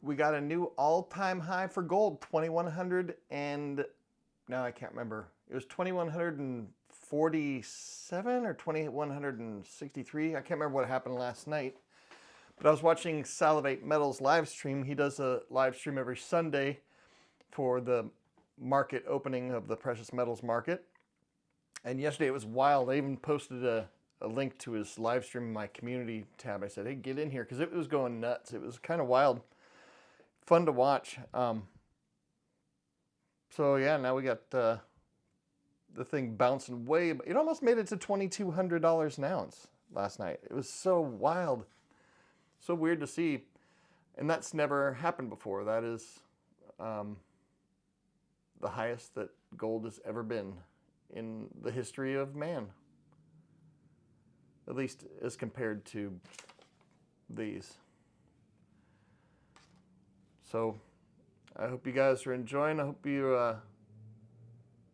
we got a new all-time high for gold, 2100, and now I can't remember. It was 2147 or 2163. I can't remember what happened last night. But I was watching Salivate Metals live stream. He does a live stream every Sunday for the market opening of the precious metals market. And yesterday it was wild. I even posted a link to his live stream in my community tab. I said, hey, get in here, because it was going nuts. It was kind of wild. Fun to watch. So yeah, now we got the thing bouncing way. It almost made it to $2,200 an ounce last night. It was so wild. So weird to see. And that's never happened before. That is the highest that gold has ever been in the history of man. At least as compared to these. So I hope you guys are enjoying. I hope you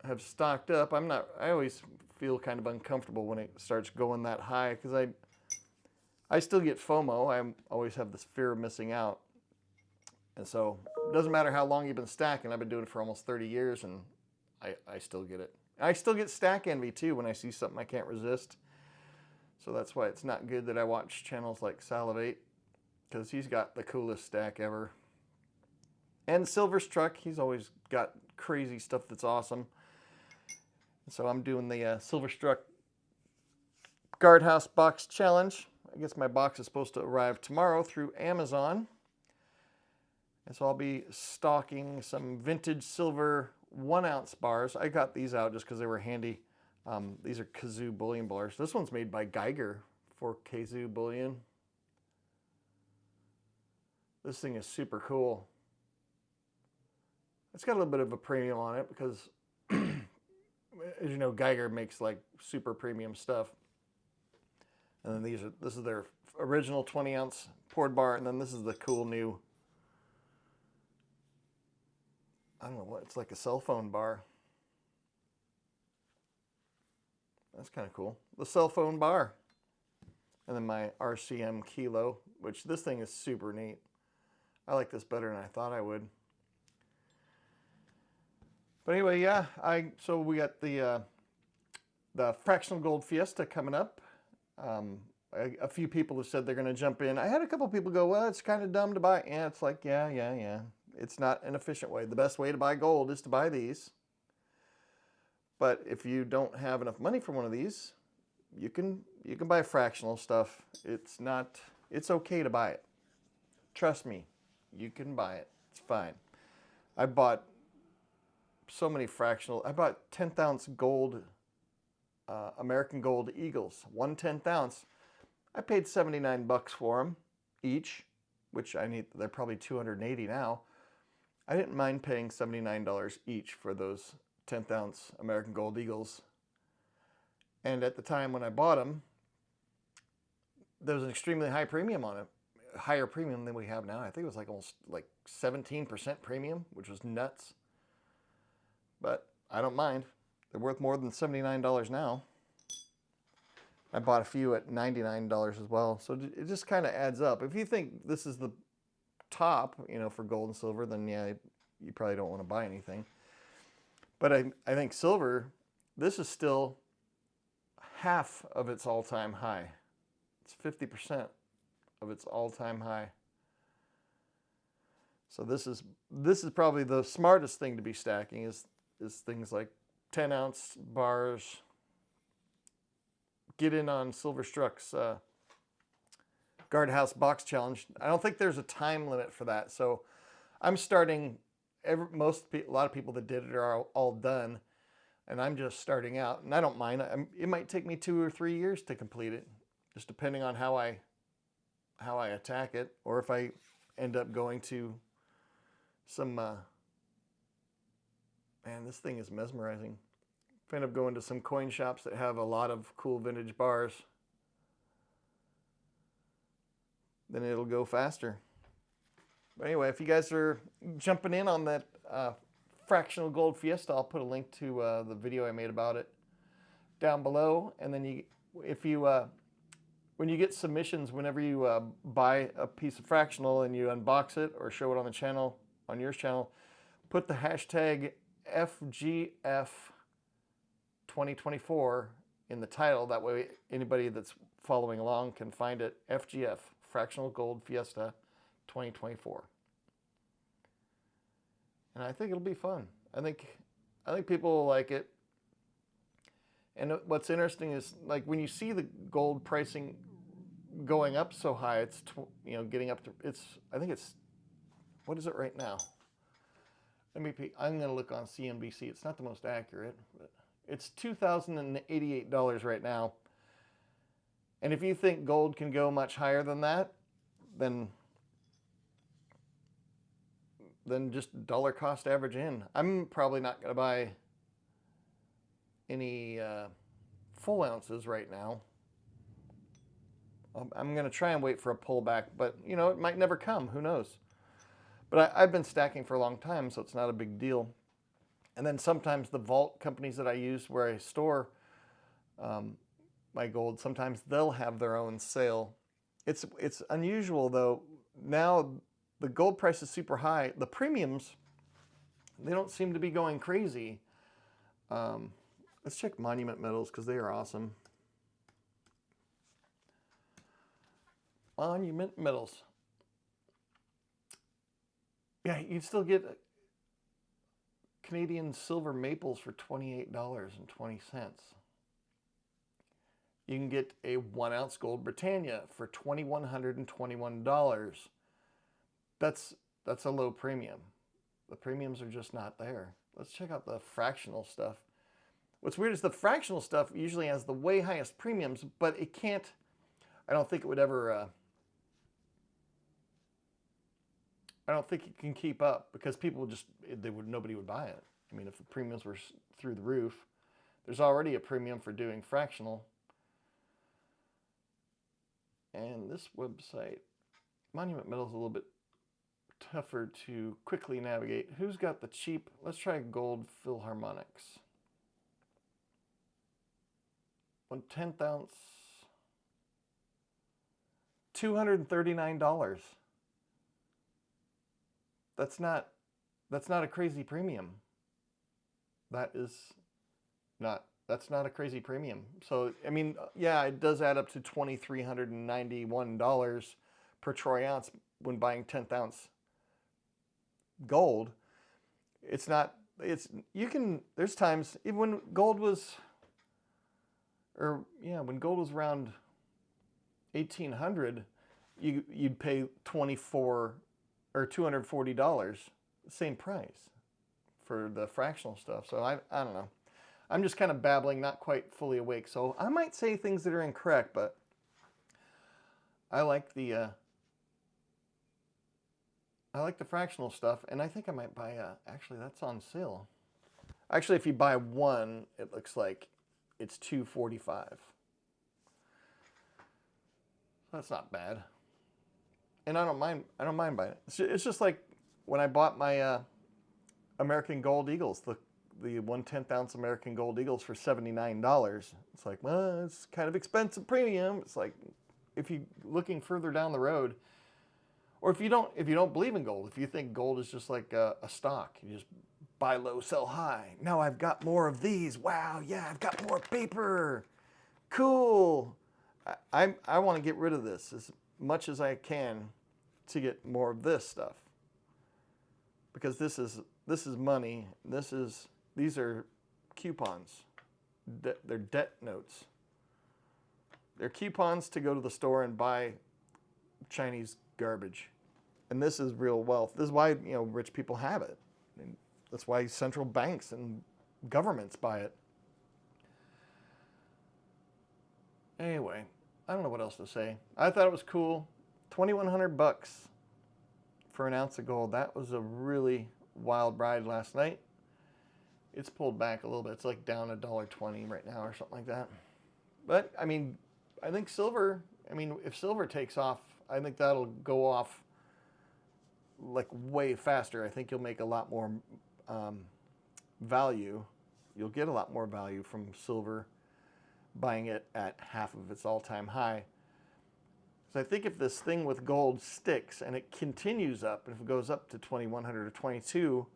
have stocked up. I always feel kind of uncomfortable when it starts going that high, because I still get FOMO. I always have this fear of missing out. And so it doesn't matter how long you've been stacking. I've been doing it for almost 30 years, and I still get it. I still get stack envy too when I see something I can't resist. So that's why it's not good that I watch channels like Salivate, because he's got the coolest stack ever. And Silverstruck, he's always got crazy stuff that's awesome. So I'm doing the Silverstruck Guardhouse Box Challenge. I guess my box is supposed to arrive tomorrow through Amazon. And so I'll be stocking some vintage silver 1-ounce bars. I got these out just because they were handy. These are Kazoo bullion bars. This one's made by Geiger for Kazoo bullion. This thing is super cool. It's got a little bit of a premium on it because, as you know, Geiger makes like super premium stuff. And then this is their original 20-ounce poured bar, and then this is the cool new, I don't know what, it's like a cell phone bar. That's kind of cool. The cell phone bar. And then my RCM Kilo, which this thing is super neat. I like this better than I thought I would. But anyway, yeah, so we got the Fractional Gold Fiesta coming up. A few people have said they're going to jump in. I had a couple people go, well, it's kind of dumb to buy. Yeah, it's like, yeah. It's not an efficient way. The best way to buy gold is to buy these. But if you don't have enough money for one of these, you can buy fractional stuff. It's okay to buy it. Trust me, you can buy it. It's fine. I bought so many fractional. I bought 10th ounce gold, American Gold Eagles, 1/10 ounce. I paid $79 for them each, which they're probably $280 now. I didn't mind paying $79 each for those 10th ounce American Gold Eagles. And at the time when I bought them, there was an extremely high premium on it. Higher premium than we have now. I think it was like almost like 17% premium, which was nuts. But I don't mind. They're worth more than $79 now. I bought a few at $99 as well. So it just kind of adds up. If you think this is the top, for gold and silver, then yeah, you probably don't want to buy anything. But I think silver, this is still half of its all-time high. It's 50% of its all-time high. So this is probably the smartest thing to be stacking is things like 10-ounce bars. Get in on Silverstruck's Guardhouse Box Challenge. I don't think there's a time limit for that. So I'm starting. A lot of people that did it are all done, and I'm just starting out. And I don't mind. It might take me 2 or 3 years to complete it, just depending on how I attack it, or if I end up going to some. Man, this thing is mesmerizing. If I end up going to some coin shops that have a lot of cool vintage bars, then it'll go faster. But anyway, if you guys are jumping in on that Fractional Gold Fiesta, I'll put a link to the video I made about it down below. And then if you when you get submissions, whenever you buy a piece of fractional and you unbox it or show it on the channel, on your channel, put the hashtag FGF 2024 in the title. That way anybody that's following along can find it. FGF, Fractional Gold Fiesta 2024. And I think it'll be fun. I think people will like it. And what's interesting is, like, when you see the gold pricing going up so high, it's getting up to, I think it's, what is it right now? I'm going to look on CNBC. It's not the most accurate, but it's $2,088 right now. And if you think gold can go much higher than that, then just dollar cost average in. I'm probably not going to buy any full ounces right now. I'm going to try and wait for a pullback, but it might never come. Who knows? But I've been stacking for a long time, so it's not a big deal. And then sometimes the vault companies that I use, where I store my gold, sometimes they'll have their own sale. It's unusual though. Now the gold price is super high. The premiums, they don't seem to be going crazy. Let's check Monument Metals because they are awesome. Monument Metals. Yeah, you'd still get Canadian silver maples for $28.20. You can get a 1 ounce gold Britannia for $2,121. That's a low premium. The premiums are just not there. Let's check out the fractional stuff. What's weird is the fractional stuff usually has the way highest premiums, but it can't, I don't think it would ever, I don't think it can keep up because people just, nobody would buy it. I mean, if the premiums were through the roof, there's already a premium for doing fractional. And this website, Monument Metals, is a little bit tougher to quickly navigate. Who's got the cheap? Let's try Gold Philharmonics. 1/10 ounce, $239. That's not a crazy premium. That's not a crazy premium. So, I mean, yeah, it does add up to $2,391 per troy ounce when buying 10th ounce gold. There's times, even when gold was, when gold was around 1800, you'd pay $24 or $240, same price for the fractional stuff. So I don't know. I'm just kind of babbling, not quite fully awake. So I might say things that are incorrect, but I like the fractional stuff, and I think I might buy actually that's on sale. Actually, if you buy one, it looks like it's $245. That's not bad. And I don't mind buying it. It's just like when I bought my American Gold Eagles, the 1/10 ounce American Gold Eagles for $79. It's like, well, it's kind of expensive premium. It's like, if you're looking further down the road, or if you don't believe in gold, if you think gold is just like a stock, you just buy low, sell high. Now I've got more of these. Wow, yeah, I've got more paper. Cool. I want to get rid of this as much as I can to get more of this stuff, because this is money. These are coupons. They're debt notes. They're coupons to go to the store and buy Chinese garbage. And this is real wealth. This is why rich people have it. And that's why central banks and governments buy it. Anyway, I don't know what else to say. I thought it was cool. $2,100 for an ounce of gold. That was a really wild ride last night. It's pulled back a little bit. It's like down $1.20 right now or something like that. But I mean, I think silver, if silver takes off, I think that'll go off like way faster. I think you'll make a lot more value. You'll get a lot more value from silver buying it at half of its all-time high. So I think if this thing with gold sticks and it continues up, and if it goes up to 2100 or 22,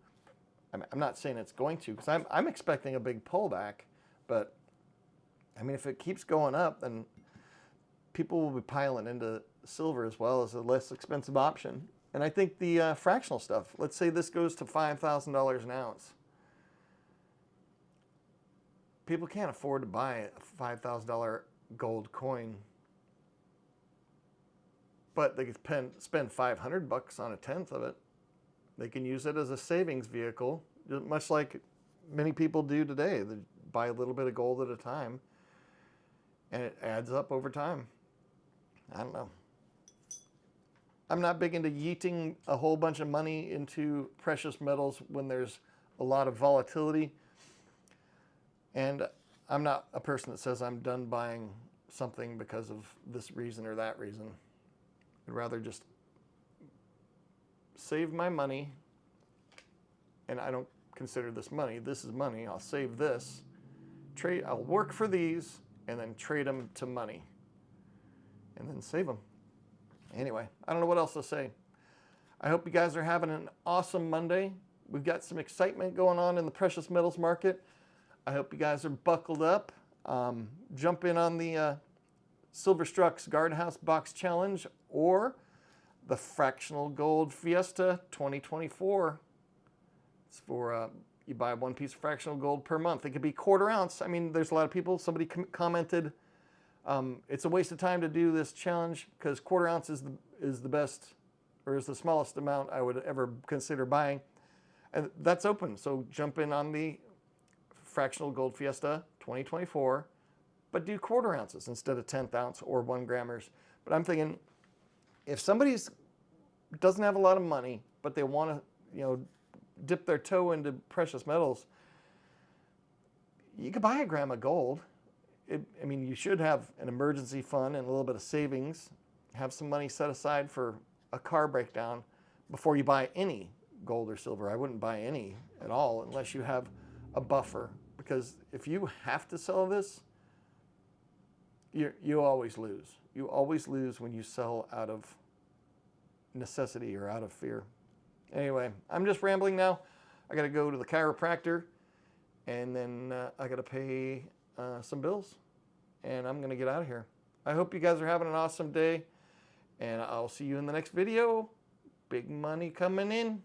I'm not saying it's going to, because I'm expecting a big pullback, but I mean, if it keeps going up, then people will be piling into silver as well as a less expensive option. And I think the fractional stuff, let's say this goes to $5,000 an ounce. People can't afford to buy a $5,000 gold coin, but they could spend $500 on a tenth of it. They can use it as a savings vehicle, much like many people do today. They buy a little bit of gold at a time, and it adds up over time. I don't know. I'm not big into yeeting a whole bunch of money into precious metals when there's a lot of volatility. And I'm not a person that says I'm done buying something because of this reason or that reason. I'd rather just save my money, and I don't consider this money. This is money. I'll save this. I'll work for these and then trade them to money and then save them. Anyway, I don't know what else to say. I hope you guys are having an awesome Monday. We've got some excitement going on in the precious metals market. I hope you guys are buckled up. Jump in on the Silverstruck's Guardhouse Box Challenge or the Fractional Gold Fiesta 2024. It's for, you buy one piece of fractional gold per month. It could be quarter ounce. I mean, there's a lot of people, somebody commented, it's a waste of time to do this challenge because quarter ounce is the best, or is the smallest amount I would ever consider buying. And that's open, so jump in on the Fractional Gold Fiesta 2024, but do quarter ounces instead of 10th ounce or 1 grammers. But I'm thinking, if somebody doesn't have a lot of money, but they want to, dip their toe into precious metals, you could buy a gram of gold. I mean, you should have an emergency fund and a little bit of savings. Have some money set aside for a car breakdown before you buy any gold or silver. I wouldn't buy any at all unless you have a buffer, because if you have to sell this, you always lose. You always lose when you sell out of necessity or out of fear. Anyway, I'm just rambling now. I got to go to the chiropractor, and then I got to pay some bills, and I'm going to get out of here. I hope you guys are having an awesome day, and I'll see you in the next video. Big money coming in.